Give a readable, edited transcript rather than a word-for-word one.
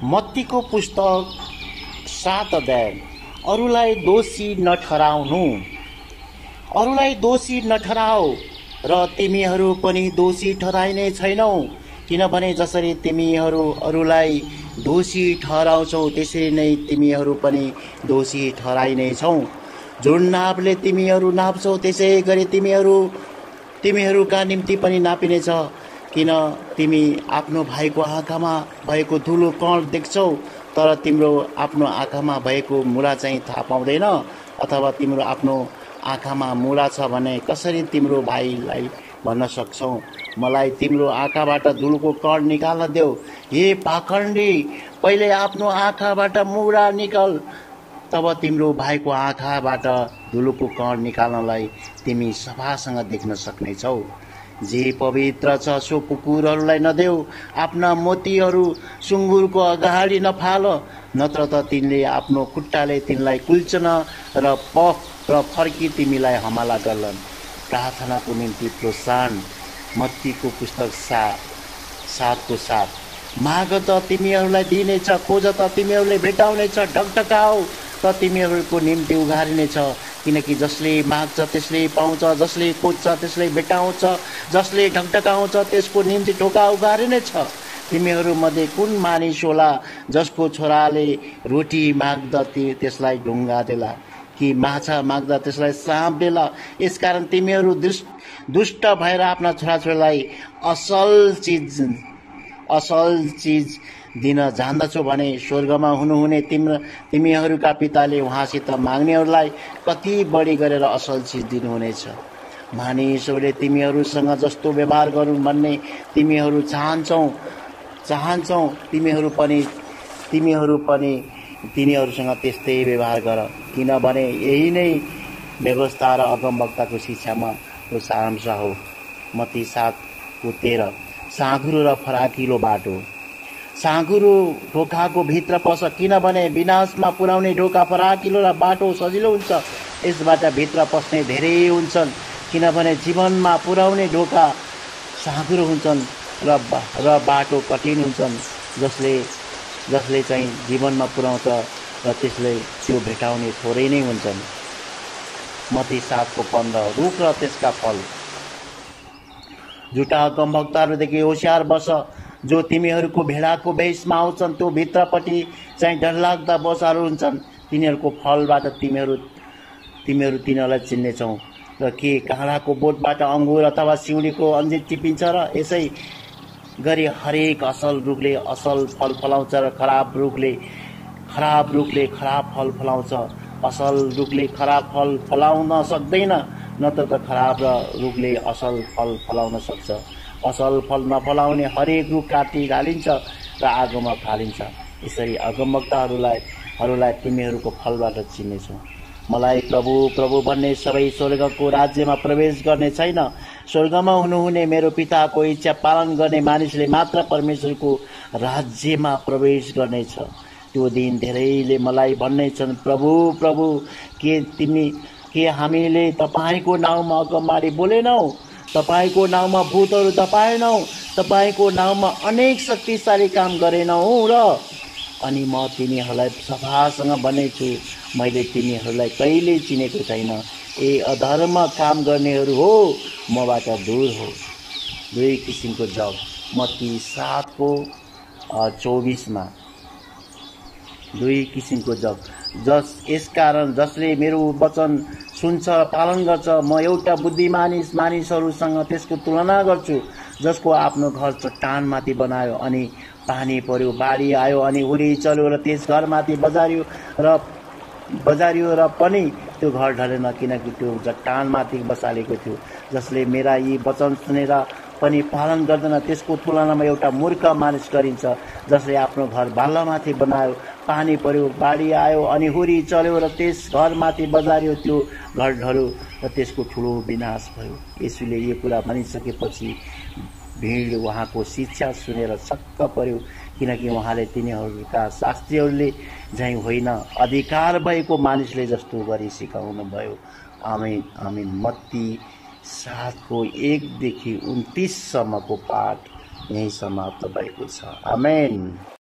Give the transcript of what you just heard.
मत्तीको पुस्तक 7 अध्याय। अरूलाई दोषी नठहराउनु। अरूलाई दोषी नठहराऊ र तिमीहरू पनि दोषी ठहराइने छैनौ, किनभने जसरी तिमीहरू अरूलाई दोषी ठहराउँछौ त्यसरी नै तिमीहरू पनि दोषी ठहराइने छौ। जुन नापले तिमीहरू नाप्छौ त्यसै गरी तिमीहरूका निम्ति पनि नापिनेछ। किन तिमी आफ्नो भाइको आँखामा भएको धुलो कण देख्छौ तर तिम्रो आफ्नो आँखामा भएको मुला चाहिँ थाहा पाउँदैन? अथवा तिम्रो आफ्नो आँखामा मुला छ भने कसरी तिम्रो भाइलाई भन्न सक्छौ, मलाई तिम्रो आँखाबाट धुलोको कण निकाल्न देऊ? हे पाखण्डी, पहिले आफ्नो आँखाबाट मुला निकाल, तब तिम्रो भाइको आँखाबाट धुलोको कण निकाल्नलाई तिमी सफासँग देख्न सक्नेछौ। जे पवित्र छ सो कुकुरहरूलाई नदेऊ, आफ्ना मोतीहरू सुँगुरको अगाडि नफाल, नत्र त तिनले आफ्नो खुट्टाले तिनलाई कुल्चन र फर्की तिमीलाई हमला गर्लान्। प्रार्थनाको निम्ति प्रोत्साहन। मत्तीको पुस्तक 7:7। माग त तिमीहरूलाई दिइनेछ, खोज त तिमीहरूले भेटाउनेछ, ढकढकाऊ त तिमीहरूको निम्ति उघारिनेछ। किनकि जसले माग्छ त्यसले पाउँछ, जसले खोज्छ त्यसले भेटाउँछ, जसले ढकढकाउँछ त्यसको निम्ति ढोका उघारिनेछ। तिमीहरूमध्ये कुन मानिस होला जसको छोराले रोटी माग्दा त्यसलाई ढुङ्गा देला, कि माछा माग्दा त्यसलाई साँप देला? यसकारण तिमीहरू दुष्ट भएर आफ्ना छोराछोरीलाई असल चिज दिन जान्दछौ भने स्वर्गमा हुनुहुने तिमीहरूका पिताले उहाँसित माग्नेहरूलाई कति बढी गरेर असल चिज दिनुहुनेछ। मानिसहरूले तिमीहरूसँग जस्तो व्यवहार गरून् भन्ने तिमीहरू चाहन्छौ, तिमीहरू पनि तिनीहरूसँग त्यस्तै व्यवहार गर, किनभने यही नै व्यवस्था र अगमवक्ताको शिक्षामा सारांश हो। मत्ती 7:13। साँघुरो र फराकिलो बाटो। साँघुरो ढोकाको भित्र पस, किनभने विनाशमा पुर्याउने ढोका फराकिलो र बाटो सजिलो हुन्छ, यसबाट भित्र पस्ने धेरै हुन्छन्। किनभने जीवनमा पुर्याउने ढोका साँघुरो हुन्छन् र बाटो कठिन हुन्छन्, जसले चाहिँ जीवनमा पुर्याउँछ र त्यसले त्यो भेटाउने थोरै नै हुन्छन्। मत्ती 7:15। रुख र त्यसका फल। झुटा अगमवक्ताहरूदेखि होशियार बस, जो तिमीहरूको भेडाको भेषमा आउँछन्, त्यो भित्रपट्टि चाहिँ डरलाग्दा बसाहरू हुन्छन्। तिनीहरूको फलबाट तिमीहरू तिनीहरूलाई चिन्नेछौ। र के काँडाको बोटबाट अङ्गुर अथवा सिउँडीको अन्जिर टिपिन्छ र? यसै गरी हरेक असल रुखले असल फल फलाउँछ र खराब रुखले खराब फल फलाउँछ। असल रुखले खराब फल फलाउन सक्दैन, नत्र त खराब रुखले असल फल फलाउन सक्छ। असल फल नफलाउने हरेक रुख काटी हालिन्छ र आगोमा फालिन्छ। यसरी अगमवक्ताहरूलाई तिमीहरूको फलबाट चिन्नेछौ। मलाई प्रभु प्रभु भन्ने सबै स्वर्गको राज्यमा प्रवेश गर्ने छैन, स्वर्गमा हुनुहुने मेरो पिताको इच्छा पालन गर्ने मानिसले मात्र परमेश्वरको राज्यमा प्रवेश गर्नेछ। त्यो दिन धेरैले मलाई भन्नेछन्, प्रभु प्रभु, के हामीले तपाईँको नाउँमा अगमबाडी बोलेनौ? तपाईँको नाउँमा भूतहरू तपाएनौ? तपाईँको नाउँमा अनेक शक्तिशाली काम गरेनौ र? अनि म तिनीहरूलाई सफासँग भनेछु, मैले तिनीहरूलाई कहिल्यै चिनेको छैन। ए अधर्म काम गर्नेहरू हो, मबाट दूर हो। 2 किसिमको जग। मत्ती 7:24। 2 किसिमको जग। यसकारण जसले मेरो वचन सुन्छ पालन गर्छ, म एउटा बुद्धिमानी मानिसहरूसँग त्यसको तुलना गर्छु, जसको आफ्नो घर चट्टानमाथि बनायो अनि पानी पर्यो, बाढी आयो अनि हुरी चल्यो र त्यस घरमाथि बजारियो र पनि त्यो घर ढलेन, किनकि त्यो चट्टानमाथि बसालेको थियो। जसले मेरा यी वचन सुनेर पनि पालन गर्दैन त्यसको तुलनामा एउटा मूर्ख मानिस गरिन्छ, जसले आफ्नो घर बाल्लामाथि बनायो, पानी पर्यो, बाढी आयो अनि हुरी चल्यो र त्यस घरमाथि बजारियो, त्यो घर ढल्यो र त्यसको ठुलो विनाश भयो। यसुले यो कुरा भनिसकेपछि भिड उहाँको शिक्षा सुनेर छक्क पर्यो, किनकि उहाँले तिनीहरूका शास्त्रीहरूले झैँ होइन, अधिकार भएको मानिसले जस्तो गरी सिकाउनु भयो। आमेन आमेन। मत्ती 7:1 देखि 29 सम्मको पाठ यही समाप्त भएको छ। आमेन।